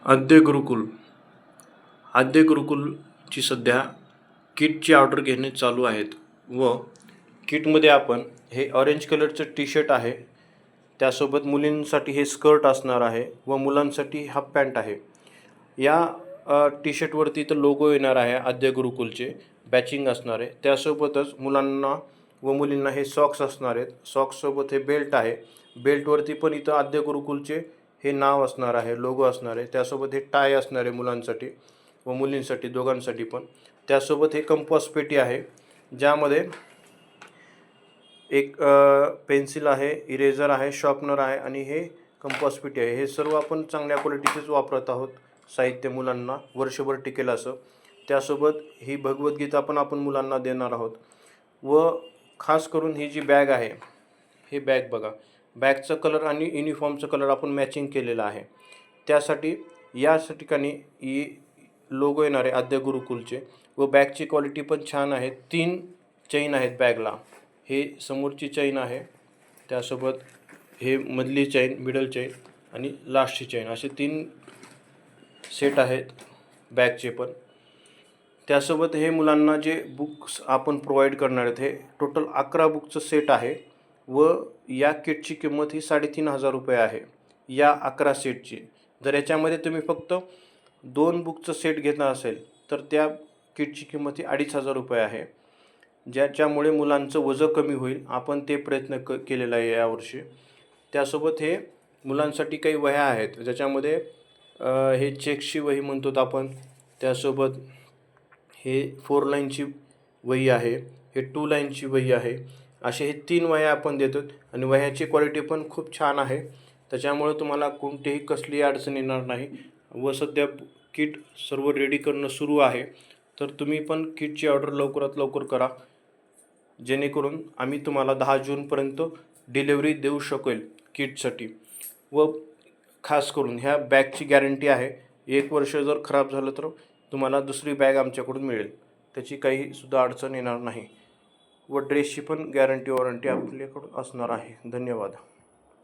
आद्य गुरुकुल आद्य गुरुकुलची सध्या किटची ऑर्डर घेणे चालू आहेत व किटमध्ये आपण हे ऑरेंज कलरचं टी शर्ट आहे, त्यासोबत मुलींसाठी हे स्कर्ट असणार आहे व मुलांसाठी हाफ पॅन्ट आहे. या टी शर्टवरती तर लोगो येणार आहे आद्य गुरुकुलचे, बॅचिंग असणार आहे. त्यासोबतच मुलांना व मुलींना हे सॉक्स असणार आहेत. सॉक्ससोबत हे बेल्ट आहे. बेल्टवरती पण इथं आद्य गुरुकुलचे हे नाव असणार आहे, लोगो असणार आहे. त्यासोबत हे टाय असणार आहे मुलांसाठी व मुलींसाठी दोघांसाठी पण. त्यासोबत हे कंपास पेटी आहे, ज्यामध्ये एक पेन्सिल आहे, इरेझर आहे, शॉर्पनर आहे आणि हे कंपास पेटी आहे. हे सर्व आपण चांगल्या क्वालिटीचेच वापरत आहोत. साहित्य मुलांना वर्षभर टिकेल असं. त्यासोबत ही भगवद्गीता पण आपण मुलांना देणार आहोत. व खास करून ही जी बॅग आहे, हे बॅग बघा, बॅगचा कलर आणि युनिफॉर्मचा कलर आपण मॅचिंग केलेला आहे. त्यासाठी या ठिकाणी लोगो येणार आहे आद्य गुरुकुलचे व बॅगची क्वालिटी पण छान आहे. 3 चैन आहेत बॅगला. हे समोरची चैन आहे, त्यासोबत हे मधली चैन, मिडल चैन आणि लास्टची चैन, असे 3 सेट आहेत बॅगचे पण. त्यासोबत हे मुलांना जे बुक्स आपण प्रोव्हाइड करणार आहेत, हे टोटल 11 बुकचं सेट आहे व या किटची किंमत ही 3,500 रुपये आहे या 11 सेटची. जर याच्यामध्ये तुम्ही फक्त 2 बुकचं सेट घेतला असेल तर त्या किटची किंमत ही 2,500 रुपये आहे, ज्याच्यामुळे मुलांचं वजन कमी होईल. आपण ते प्रयत्न केलेला आहे यावर्षी. त्यासोबत हे मुलांसाठी काही वह्या आहेत, ज्याच्यामध्ये हे चेक्सची वही म्हणतो आपण. त्यासोबत हे 4 लाईनची वही आहे, हे 2 लाईनची वही आहे. असे हे 3 वह्या आपण देतो आणि वह्याची क्वालिटी पण खूप छान आहे. त्याच्यामुळे तुम्हाला कोणतीही कसली अडचण येणार नाही. व सध्या किट सर्व रेडी करणं सुरू आहे, तर तुम्ही पण किटची ऑर्डर लवकरात लवकर करा, जेणेकरून आम्ही तुम्हाला 10 जूनपर्यंत डिलेवरी देऊ शकेल किटसाठी. व खास करून ह्या बॅगची गॅरंटी आहे. 1 वर्ष जर खराब झालं तर तुम्हाला दुसरी बॅग आमच्याकडून मिळेल, त्याची काहीसुद्धा अडचण येणार नाही. व ड्रेसची पण गॅरंटी वॉरंटी आपल्याकडून असणार आहे. धन्यवाद.